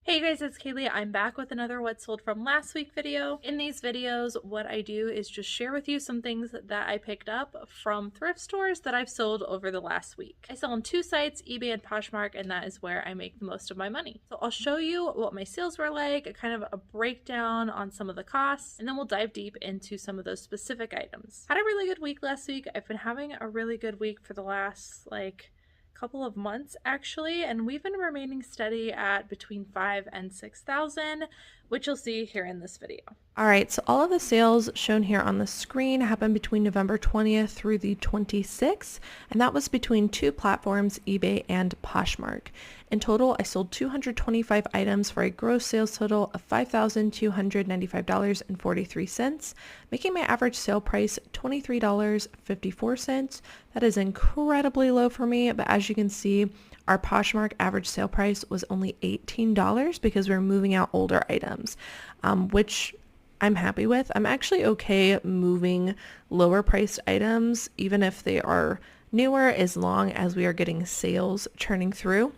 Hey guys, it's Cayley. I'm back with another What Sold From Last Week video. In these videos, what I do is just share with you some things that I picked up from thrift stores that I've sold over the last week. I sell on two sites, eBay and Poshmark, and that is where I make the most of my money. So I'll show you what my sales were like, kind of a breakdown on some of the costs, and then we'll dive deep into some of those specific items. Had a really good week last week. I've been having a really good week for the last couple of months actually, and we've been remaining steady at between 5 and 6,000, which you'll see here in this video. All right, so all of the sales shown here on the screen happened between November 20th through the 26th, and that was between two platforms, eBay and Poshmark. In total, I sold 225 items for a gross sales total of $5,295.43, making my average sale price $23.54. That is incredibly low for me, but as you can see, our Poshmark average sale price was only $18 because we're moving out older items, which I'm happy with. I'm actually okay moving lower priced items, even if they are newer, as long as we are getting sales churning through.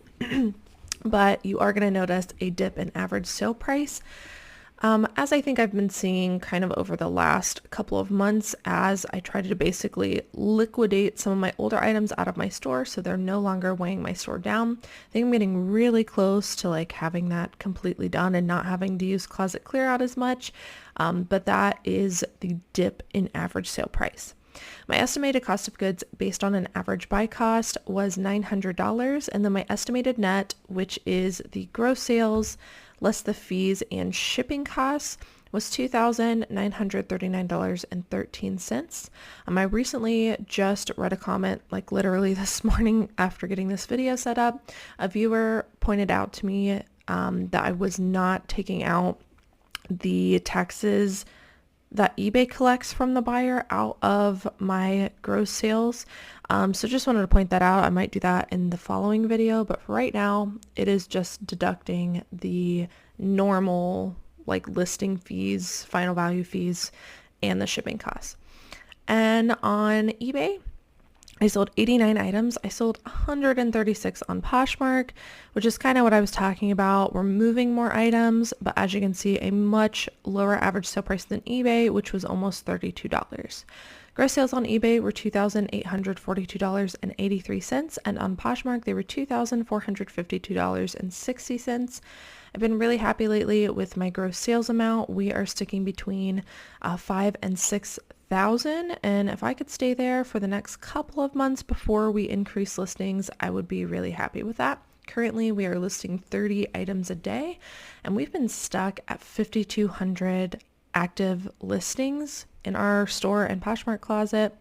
But you are going to notice a dip in average sale price. As I think I've been seeing kind of over the last couple of months, as I try to basically liquidate some of my older items out of my store so they're no longer weighing my store down. I think I'm getting really close to having that completely done and not having to use closet clear out as much, but that is the dip in average sale price. My estimated cost of goods based on an average buy cost was $900, and then my estimated net, which is the gross sales less the fees and shipping costs, was $2,939.13. I recently just read a comment, literally this morning after getting this video set up. A viewer pointed out to me that I was not taking out the taxes that eBay collects from the buyer out of my gross sales. So just wanted to point that out. I might do that in the following video, but for right now, it is just deducting the normal listing fees, final value fees, and the shipping costs. And on eBay, I sold 89 items. I sold 136 on Poshmark, which is kind of what I was talking about. We're moving more items, but as you can see, a much lower average sale price than eBay, which was almost $32. Gross sales on eBay were $2,842.83, and on Poshmark, they were $2,452.60. I've been really happy lately with my gross sales amount. We are sticking between 5 and 6,000, and if I could stay there for the next couple of months before we increase listings, I would be really happy with that. Currently, we are listing 30 items a day, and we've been stuck at 5,200 active listings in our store and Poshmark closet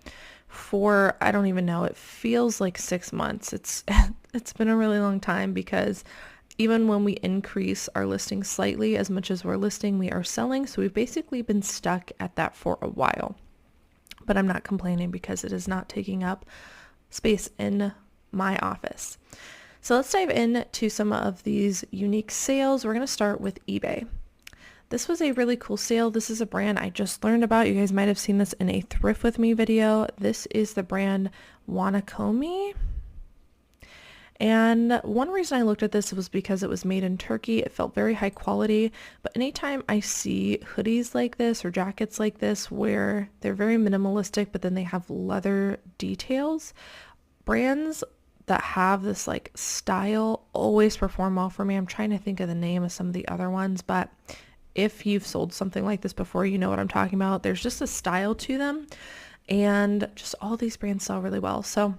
for, I don't even know, it feels like 6 months. It's been a really long time, because even when we increase our listing slightly, as much as we're listing, we are selling. So we've basically been stuck at that for a while. But I'm not complaining, because it is not taking up space in my office. So let's dive into some of these unique sales. We're going to start with eBay. This was a really cool sale. This is a brand I just learned about. You guys might have seen this in a Thrift With Me video. This is the brand Wanakomi. And one reason I looked at this was because it was made in Turkey. It felt very high quality, but anytime I see hoodies like this or jackets like this where they're very minimalistic, but then they have leather details, brands that have this style always perform well for me. I'm trying to think of the name of some of the other ones, but if you've sold something like this before, you know what I'm talking about. There's just a style to them, and just all these brands sell really well. So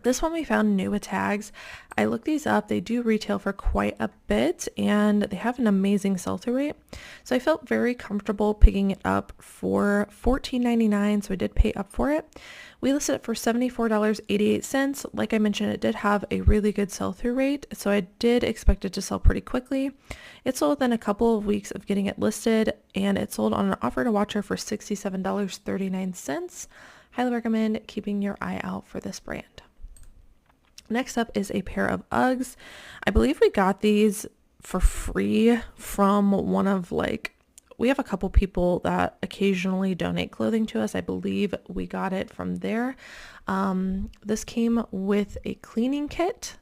this one we found new with tags. I looked these up. They do retail for quite a bit, and they have an amazing sell-through rate. So I felt very comfortable picking it up for $14.99, so I did pay up for it. We listed it for $74.88. Like I mentioned, it did have a really good sell-through rate, so I did expect it to sell pretty quickly. It sold within a couple of weeks of getting it listed, and it sold on an offer to watcher for $67.39. Highly recommend keeping your eye out for this brand. Next up is a pair of Uggs. I believe we got these for free from one of we have a couple people that occasionally donate clothing to us. I believe we got it from there. This came with a cleaning kit.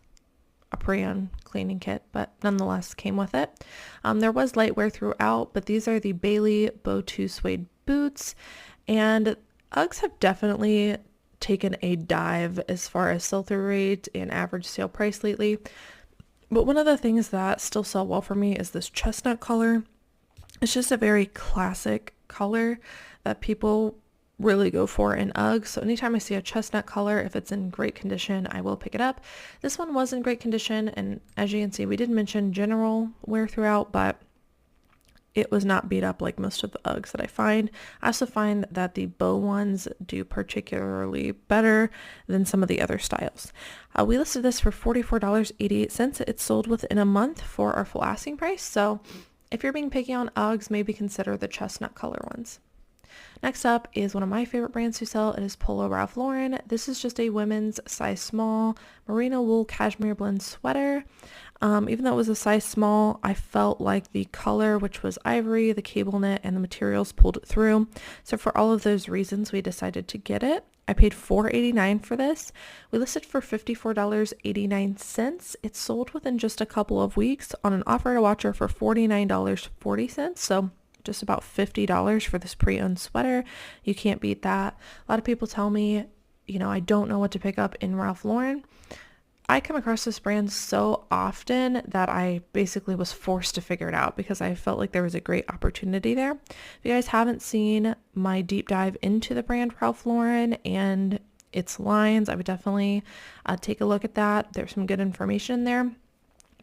a pre-owned cleaning kit, but nonetheless came with it. There was light wear throughout, but these are the Bailey Bow 2 suede boots, and Uggs have definitely taken a dive as far as sell-through rate and average sale price lately. But one of the things that still sell well for me is this chestnut color. It's just a very classic color that people really go for in Uggs. So anytime I see a chestnut color, if it's in great condition, I will pick it up. This one was in great condition, and as you can see, we did mention general wear throughout, but it was not beat up like most of the Uggs that I find. I also find that the bow ones do particularly better than some of the other styles. We listed this for $44.88. It's sold within a month for our full asking price. So if you're being picky on Uggs, maybe consider the chestnut color ones. Next up is one of my favorite brands to sell. It is Polo Ralph Lauren. This is just a women's size small merino wool cashmere blend sweater. Even though it was a size small, I felt like the color, which was ivory, the cable knit, and the materials pulled it through. So for all of those reasons, we decided to get it. I paid $4.89 for this. We listed for $54.89. It sold within just a couple of weeks on an offer to watcher for $49.40. So just about $50 for this pre-owned sweater. You can't beat that. A lot of people tell me, I don't know what to pick up in Ralph Lauren. I come across this brand so often that I basically was forced to figure it out because I felt like there was a great opportunity there. If you guys haven't seen my deep dive into the brand Ralph Lauren and its lines, I would definitely take a look at that. There's some good information there.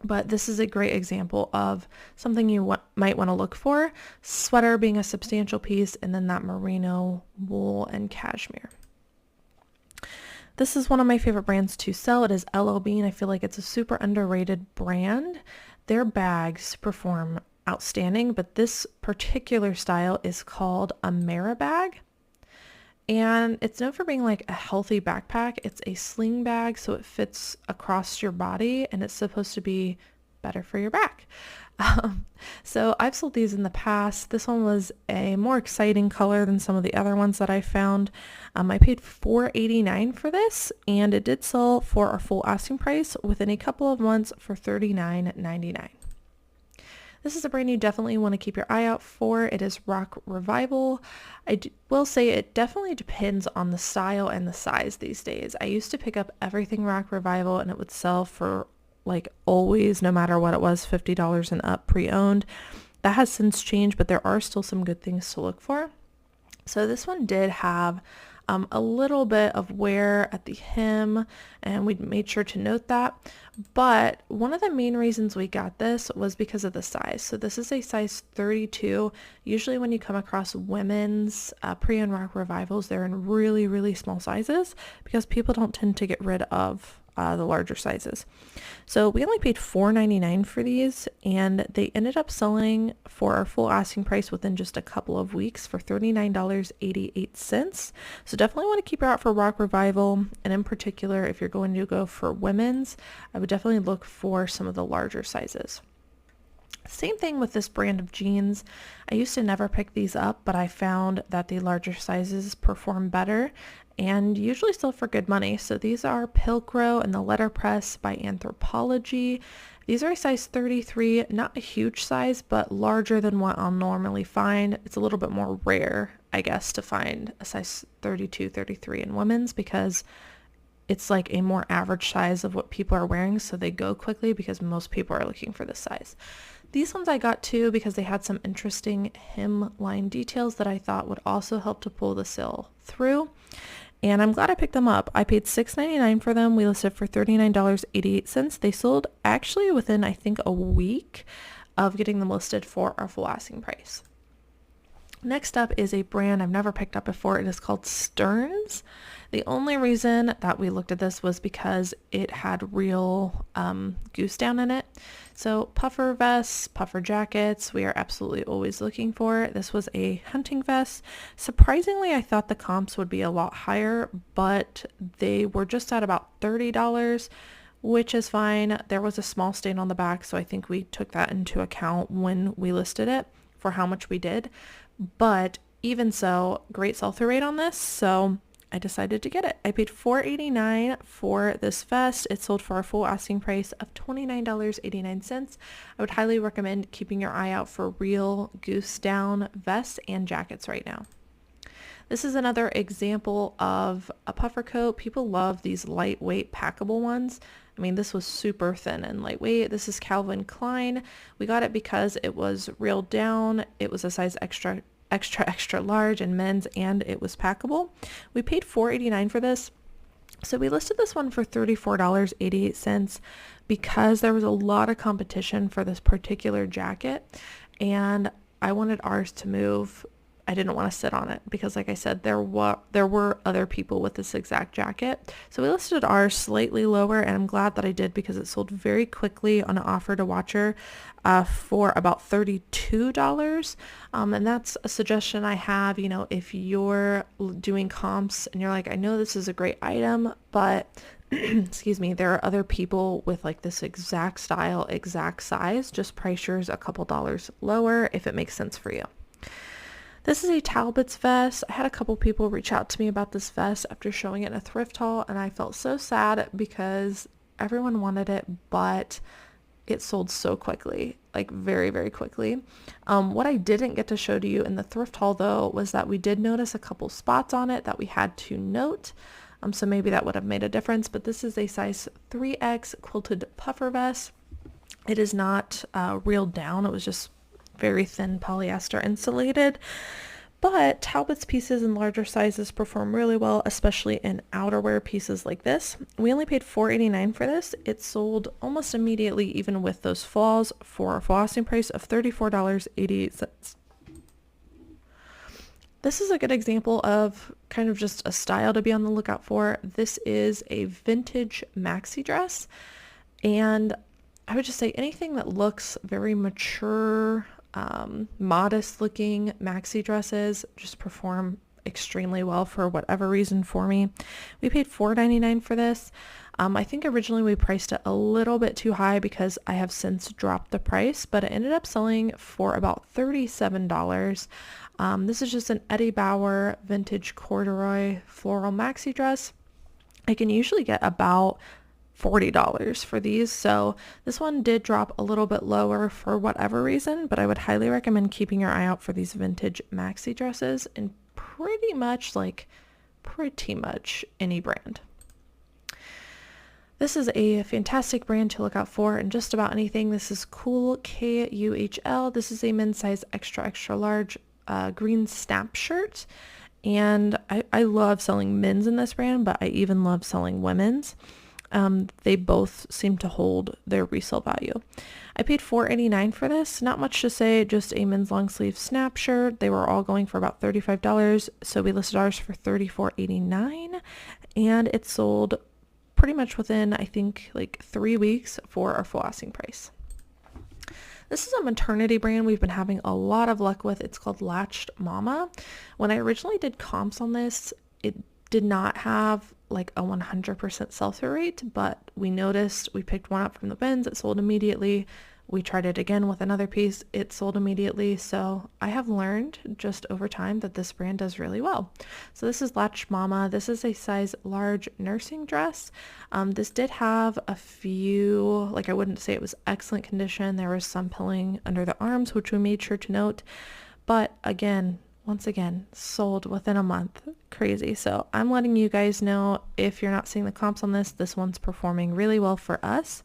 But this is a great example of something you might want to look for. Sweater being a substantial piece, and then that merino wool and cashmere. This is one of my favorite brands to sell. It is LL Bean. I feel like it's a super underrated brand. Their bags perform outstanding, but this particular style is called a Mara bag. And it's known for being like a healthy backpack. It's a sling bag, so it fits across your body, and it's supposed to be better for your back. So I've sold these in the past. This one was a more exciting color than some of the other ones that I found. I paid $4.89 for this, and it did sell for our full asking price within a couple of months for $39.99. This is a brand you definitely want to keep your eye out for. It is Rock Revival. Will say it definitely depends on the style and the size these days. I used to pick up everything Rock Revival, and it would sell for like always, no matter what it was, $50 and up pre-owned. That has since changed, but there are still some good things to look for. So this one did have a little bit of wear at the hem, and we made sure to note that. But one of the main reasons we got this was because of the size. So this is a size 32. Usually when you come across women's pre-owned Rock Revivals, they're in really, really small sizes because people don't tend to get rid of the larger sizes. So we only paid $4.99 for these, and they ended up selling for our full asking price within just a couple of weeks for $39.88. So definitely want to keep your eye out for Rock Revival, and in particular, if you're going to go for women's, I would definitely look for some of the larger sizes. Same thing with this brand of jeans. I used to never pick these up, but I found that the larger sizes perform better and usually still for good money. So these are Pilcrow and the Letterpress by Anthropologie. These are a size 33, not a huge size, but larger than what I'll normally find. It's a little bit more rare, I guess, to find a size 32, 33 in women's because it's like a more average size of what people are wearing, so they go quickly because most people are looking for this size. These ones I got too because they had some interesting hemline details that I thought would also help to pull the sale through. And I'm glad I picked them up. I paid $6.99 for them. We listed for $39.88. They sold actually within, I think, a week of getting them listed for our full asking price. Next up is a brand I've never picked up before. It is called Stearns. The only reason that we looked at this was because it had real goose down in it. So puffer vests, puffer jackets, we are absolutely always looking for. This was a hunting vest. Surprisingly, I thought the comps would be a lot higher, but they were just at about $30, which is fine. There was a small stain on the back, so I think we took that into account when we listed it for how much we did. But even so, great sell-through rate on this. So I decided to get it. I paid $4.89 for this vest. It sold for a full asking price of $29.89. I would highly recommend keeping your eye out for real goose down vests and jackets right now. This is another example of a puffer coat. People love these lightweight packable ones. I mean, this was super thin and lightweight. This is Calvin Klein. We got it because it was reeled down. It was a size extra large in men's, and it was packable. We paid $4.89 for this. So we listed this one for $34.88 because there was a lot of competition for this particular jacket, and I wanted ours to move. I didn't want to sit on it because, like I said, there were other people with this exact jacket. So we listed ours slightly lower, and I'm glad that I did because it sold very quickly on an offer to watcher for about $32. And that's a suggestion I have, you know, if you're doing comps and you're like, I know this is a great item, but excuse me, there are other people with like this exact style, exact size, just price yours a couple dollars lower if it makes sense for you. This is a Talbots vest. I had a couple people reach out to me about this vest after showing it in a thrift haul, and I felt so sad because everyone wanted it, but it sold so quickly, like very, very quickly. What I didn't get to show to you in the thrift haul though was that we did notice a couple spots on it that we had to note. So maybe that would have made a difference, but this is a size 3X quilted puffer vest. It is not reeled down. It was just very thin polyester insulated, but Talbots pieces in larger sizes perform really well, especially in outerwear pieces like this. We only paid $4.89 for this. It sold almost immediately, even with those falls, for a full asking price of $34.88. This is a good example of kind of just a style to be on the lookout for. This is a vintage maxi dress, and I would just say anything that looks very mature, modest looking maxi dresses just perform extremely well for whatever reason for me. We paid $4.99 for this. I think originally we priced it a little bit too high because I have since dropped the price, but it ended up selling for about $37. This is just an Eddie Bauer vintage corduroy floral maxi dress. I can usually get about $40 for these, so this one did drop a little bit lower for whatever reason, but I would highly recommend keeping your eye out for these vintage maxi dresses in pretty much any brand. This is a fantastic brand to look out for in just about anything. This is Kuhl, Kuhl. This is a men's size extra large green snap shirt, and I love selling men's in this brand, but I even love selling women's. They both seem to hold their resale value. I paid $4.89 for this. Not much to say, just a men's long sleeve snap shirt. They were all going for about $35, so we listed ours for $34.89, and it sold pretty much within, I think, like 3 weeks for our full asking price. This is a maternity brand we've been having a lot of luck with. It's called Latch Mama. When I originally did comps on this, it did not have like a 100% sell-through rate, but we noticed, we picked one up from the bins, it sold immediately. We tried it again with another piece, it sold immediately. So I have learned just over time that this brand does really well. So this is Latch Mama. This is a size large nursing dress. This did have a few, like I wouldn't say it was excellent condition. There was some pilling under the arms, which we made sure to note. But again, once again, sold within a month. Crazy. So I'm letting you guys know, if you're not seeing the comps on this one's performing really well for us.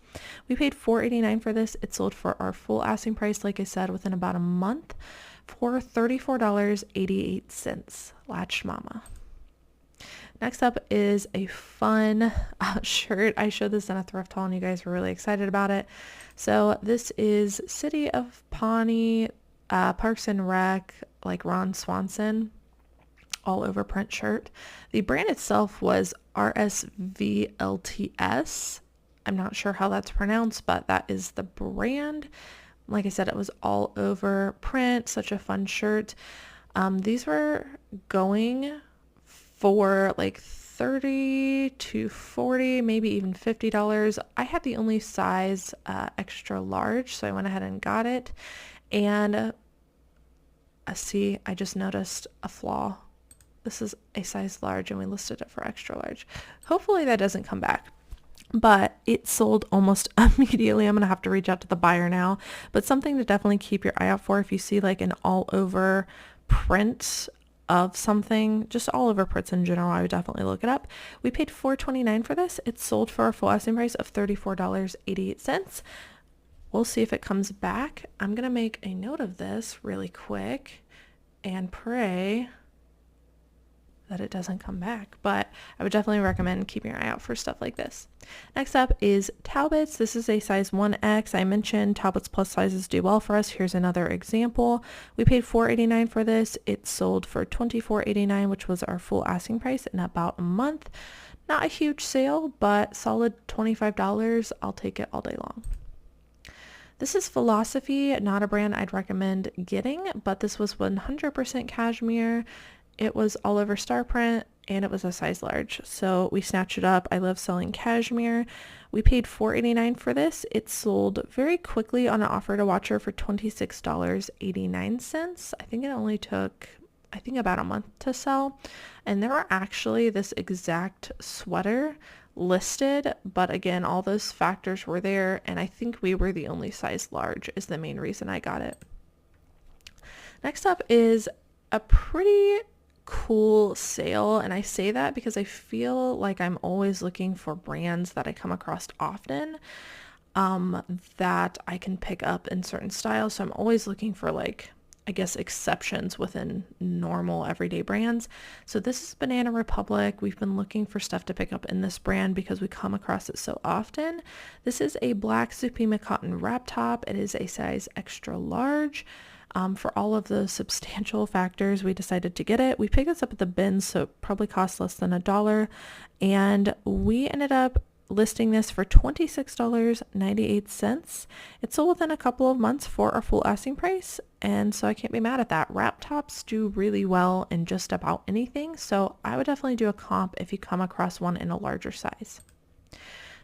We paid $4.89 for this. It sold for our full asking price, like I said, within about a month for $34.88. Latch Mama. Next up is a fun shirt. I showed this in a thrift haul and you guys were really excited about it. So this is City of Pawnee, Parks and Rec, like Ron Swanson, all over print shirt. The brand itself was RSVLTS. I'm not sure how that's pronounced, but that is the brand. Like I said, it was all over print, such a fun shirt. These were going for like $30 to $40, maybe even $50. I had the only size extra large, so I went ahead and got it. And see, I just noticed a flaw. This is a size large and we listed it for extra large. Hopefully that doesn't come back. But it sold almost immediately. I'm going to have to reach out to the buyer now. But something to definitely keep your eye out for if you see like an all over print of something, just all over prints in general, I would definitely look it up. We paid $4.29 for this. It sold for a full asking price of $34.88. We'll see if it comes back. I'm going to make a note of this really quick and pray that it doesn't come back, but I would definitely recommend keeping your eye out for stuff like this. Next up is Talbots. This is a size 1X. I mentioned Talbots plus sizes do well for us. Here's another example. We paid $4.89 for this. It sold for $24.89, which was our full asking price in about a month. Not a huge sale, but solid $25. I'll take it all day long. This is Philosophy, not a brand I'd recommend getting, but this was 100% cashmere. It was all over star print and it was a size large. So we snatched it up. I love selling cashmere. We paid $4.89 for this. It sold very quickly on an offer to watcher for $26.89. I think it only took, about a month to sell. And there were actually this exact sweater listed, but again, all those factors were there. And I think we were the only size large is the main reason I got it. Next up is a pretty cool sale, and I say that because I feel like I'm always looking for brands that I come across often that I can pick up in certain styles. So I'm always looking for like, I guess, exceptions within normal everyday brands. So this is Banana Republic. We've been looking for stuff to pick up in this brand because we come across it so often. This is a black Supima cotton wrap top. It is a size extra large. For all of the substantial factors, we decided to get it. We picked this up at the bins, so it probably cost less than $1. And we ended up listing this for $26.98. It sold within a couple of months for our full asking price. And so I can't be mad at that. Wrap tops do really well in just about anything. So I would definitely do a comp if you come across one in a larger size.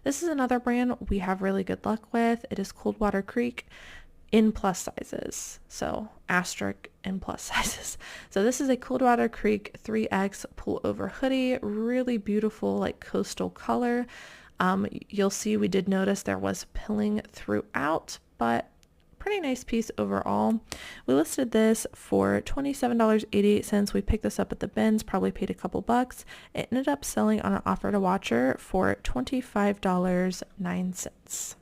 This is another brand we have really good luck with. It is Coldwater Creek in plus sizes, so asterisk in plus sizes. So this is a Coldwater Creek 3X pullover hoodie, really beautiful like coastal color. You'll see we did notice there was pilling throughout, but pretty nice piece overall. We listed this for $27.88. We picked this up at the bins, probably paid a couple bucks. It ended up selling on an offer to watcher for $25.09.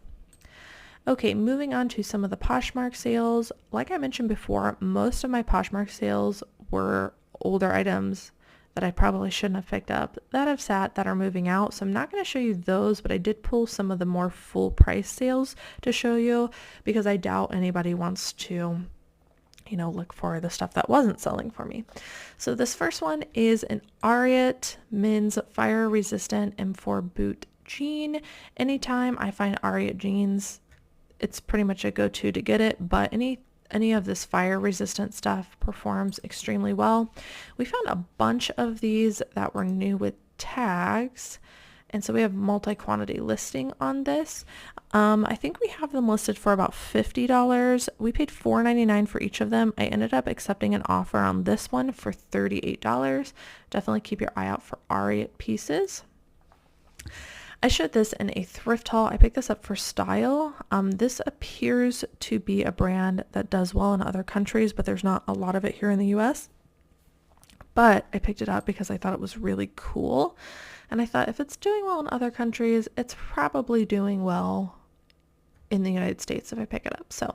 Okay, moving on to some of the Poshmark sales. Like I mentioned before, most of my Poshmark sales were older items that I probably shouldn't have picked up that have sat that are moving out. So I'm not going to show you those, but I did pull some of the more full price sales to show you because I doubt anybody wants to, look for the stuff that wasn't selling for me. So this first one is an Aria men's fire resistant M4 Boot jean. Anytime I find Aria jeans, it's pretty much a go-to to get it, but any of this fire resistant stuff performs extremely well. We found a bunch of these that were new with tags, and so we have multi-quantity listing on this. I think we have them listed for about $50. We paid $4.99 for each of them. I ended up accepting an offer on this one for $38. Definitely keep your eye out for Aria pieces. I showed this in a thrift haul. I picked this up for style. This appears to be a brand that does well in other countries, but there's not a lot of it here in the US. But I picked it up because I thought it was really cool. And I thought if it's doing well in other countries, it's probably doing well in the United States if I pick it up. So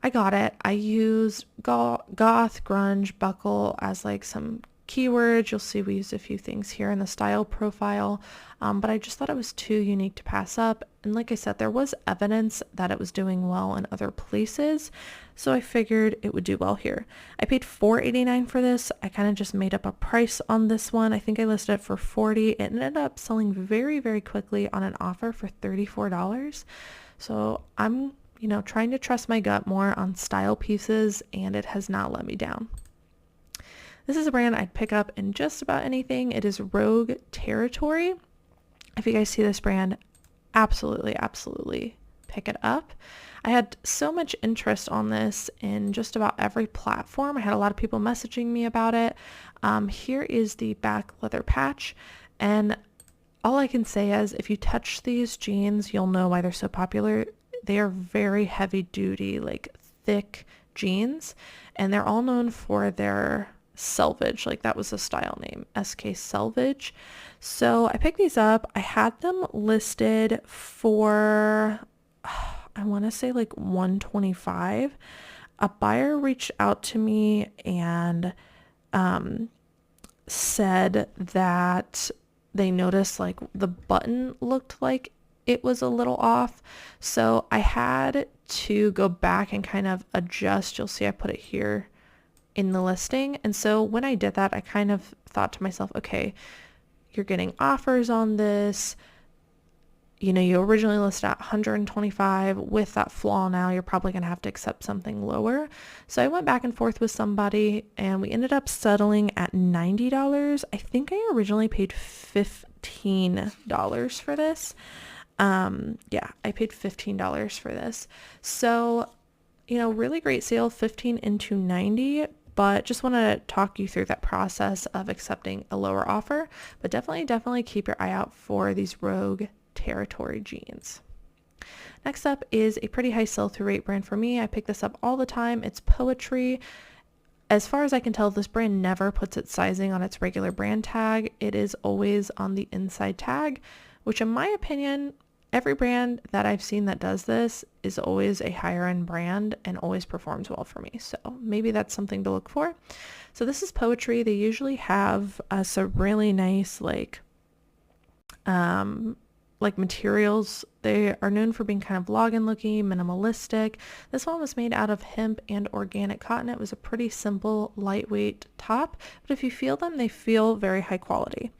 I got it. I used goth, grunge, buckle as like some keywords. You'll see we used a few things here in the style profile, but I just thought it was too unique to pass up. And like I said, there was evidence that it was doing well in other places, so I figured it would do well here. I paid $4.89 for this. I kind of just made up a price on this one. I think I listed it for $40. It ended up selling very, very quickly on an offer for $34. So I'm, trying to trust my gut more on style pieces, and it has not let me down. This is a brand I'd pick up in just about anything. It is Rogue Territory. If you guys see this brand, absolutely pick it up. I had so much interest on this in just about every platform. I had a lot of people messaging me about it. Here is the back leather patch, and all I can say is if you touch these jeans, you'll know why they're so popular. They are very heavy duty, like thick jeans, and they're all known for their selvage. Like that was the style name, SK Selvage. So I picked these up. I had them listed for, I want to say like $125. A buyer reached out to me and said that they noticed like the button looked like it was a little off. So I had to go back and kind of adjust. You'll see I put it here in the listing. And so when I did that, I kind of thought to myself, okay, you're getting offers on this. You know, you originally listed at 125. With that flaw now, you're probably going to have to accept something lower. So I went back and forth with somebody and we ended up settling at $90. I think I originally paid $15 for this. Yeah, I paid $15 for this. So, you know, really great sale, 15 into 90, but just want to talk you through that process of accepting a lower offer. But definitely keep your eye out for these Rogue Territory jeans. Next up is a pretty high sell-through rate brand for me. I pick this up all the time. It's Poetry. As far as I can tell, this brand never puts its sizing on its regular brand tag. It is always on the inside tag, which in my opinion, every brand that I've seen that does this is always a higher end brand and always performs well for me. So maybe that's something to look for. So this is Poetry. They usually have some really nice like materials. They are known for being kind of login looking, minimalistic. This one was made out of hemp and organic cotton. It was a pretty simple, lightweight top, but if you feel them, they feel very high quality.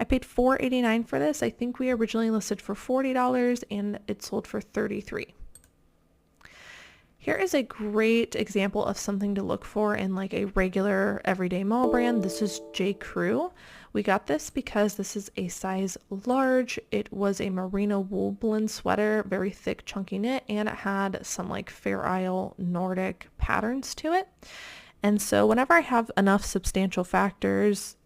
I paid $4.89 for this. I think we originally listed for $40 and it sold for $33. Here is a great example of something to look for in like a regular everyday mall brand. This is J. Crew. We got this because this is a size large. It was a merino wool blend sweater, very thick, chunky knit, and it had some like Fair Isle Nordic patterns to it. And so whenever I have enough substantial factors,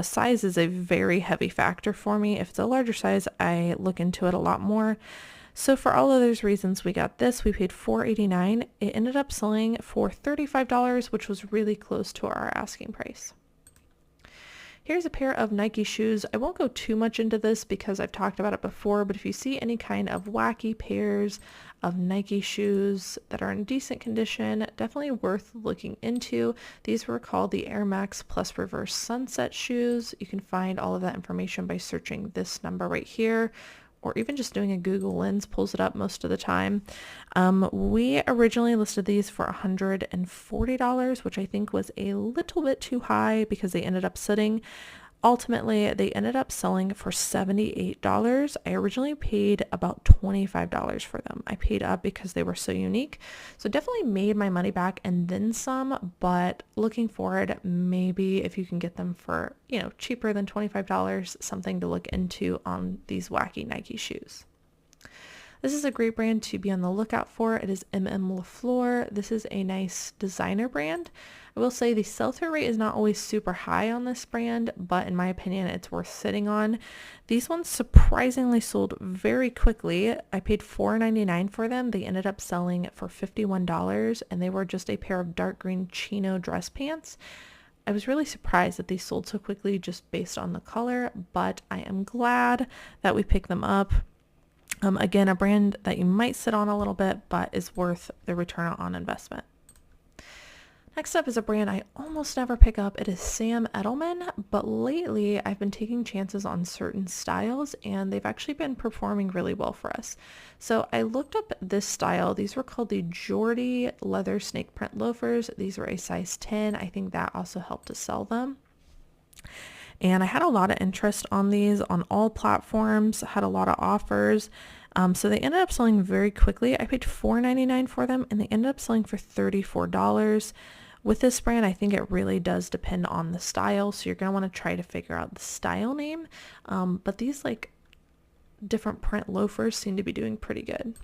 size is a very heavy factor for me. If it's a larger size, I look into it a lot more. So for all of those reasons, we got this. We paid $4.89. It ended up selling for $35, which was really close to our asking price. Here's a pair of Nike shoes. I won't go too much into this because I've talked about it before, but if you see any kind of wacky pairs of Nike shoes that are in decent condition, definitely worth looking into. These were called the Air Max Plus Reverse Sunset shoes. You can find all of that information by searching this number right here, or even just doing a Google Lens pulls it up most of the time. We originally listed these for $140, which I think was a little bit too high because they ended up sitting. Ultimately, they ended up selling for $78. I originally paid about $25 for them. I paid up because they were so unique. So definitely made my money back and then some, but looking forward, maybe if you can get them for, you know, cheaper than $25, something to look into on these wacky Nike shoes. This is a great brand to be on the lookout for. It is MM LaFleur. This is a nice designer brand. I will say the sell-through rate is not always super high on this brand, but in my opinion, it's worth sitting on. These ones surprisingly sold very quickly. I paid $4.99 for them. They ended up selling for $51, and they were just a pair of dark green chino dress pants. I was really surprised that these sold so quickly just based on the color, but I am glad that we picked them up. Again, a brand that you might sit on a little bit, but is worth the return on investment. Next up is a brand I almost never pick up. It is Sam Edelman, but lately I've been taking chances on certain styles and they've actually been performing really well for us. So I looked up this style. These were called the Jordy leather snake print loafers. These were a size 10. I think that also helped to sell them. And I had a lot of interest on these on all platforms, had a lot of offers. So they ended up selling very quickly. I paid $4.99 for them and they ended up selling for $34. With this brand, I think it really does depend on the style. So you're going to want to try to figure out the style name. But these like different print loafers seem to be doing pretty good.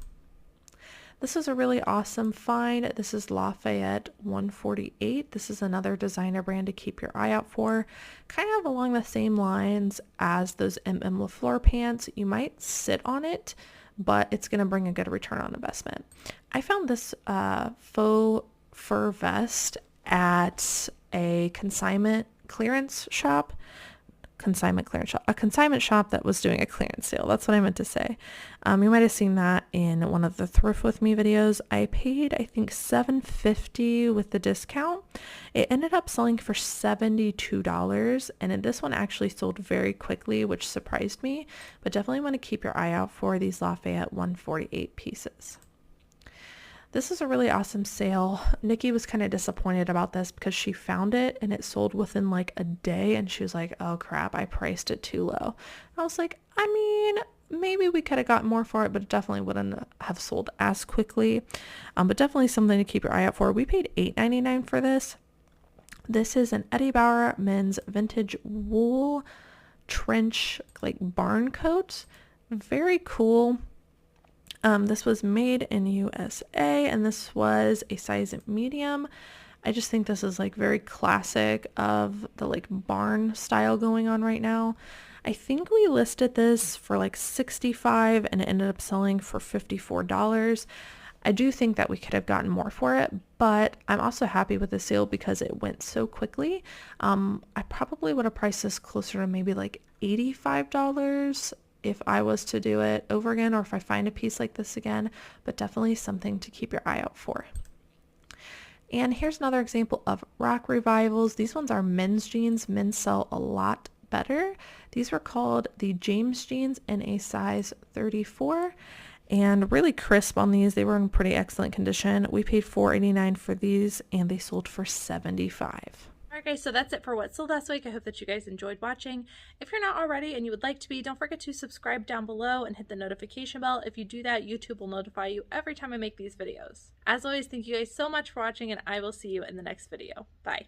This is a really awesome find. This is Lafayette 148. This is another designer brand to keep your eye out for. Kind of along the same lines as those MM LaFleur pants. You might sit on it, but it's going to bring a good return on investment. I found this faux fur vest at a consignment clearance shop. A consignment shop that was doing a clearance sale. That's what I meant to say. You might have seen that in one of the Thrift With Me videos. I paid, I think, $7.50 with the discount. It ended up selling for $72, and this one actually sold very quickly, which surprised me, but definitely want to keep your eye out for these Lafayette 148 pieces. This is a really awesome sale. Nikki was kind of disappointed about this because she found it and it sold within like a day, and she was like, oh crap, I priced it too low. I was like, I mean, maybe we could have gotten more for it, but it definitely wouldn't have sold as quickly. But definitely something to keep your eye out for. We paid $8.99 for this. This is an Eddie Bauer men's vintage wool trench like barn coat. Very cool. This was made in USA, and this was a size medium. I just think this is like very classic of the like barn style going on right now. I think we listed this for like $65 and it ended up selling for $54. I do think that we could have gotten more for it, but I'm also happy with the sale because it went so quickly. I probably would have priced this closer to maybe like $85 if I was to do it over again, or if I find a piece like this again, but definitely something to keep your eye out for. And here's another example of rock revivals. These ones are men's jeans. Men sell a lot better. These were called the James jeans in a size 34, and really crisp on these. They were in pretty excellent condition. We paid $4.89 for these, and they sold for $75. Alright guys, so that's it for what sold last week. I hope that you guys enjoyed watching. If you're not already and you would like to be, don't forget to subscribe down below and hit the notification bell. If you do that, YouTube will notify you every time I make these videos. As always, thank you guys so much for watching, and I will see you in the next video. Bye.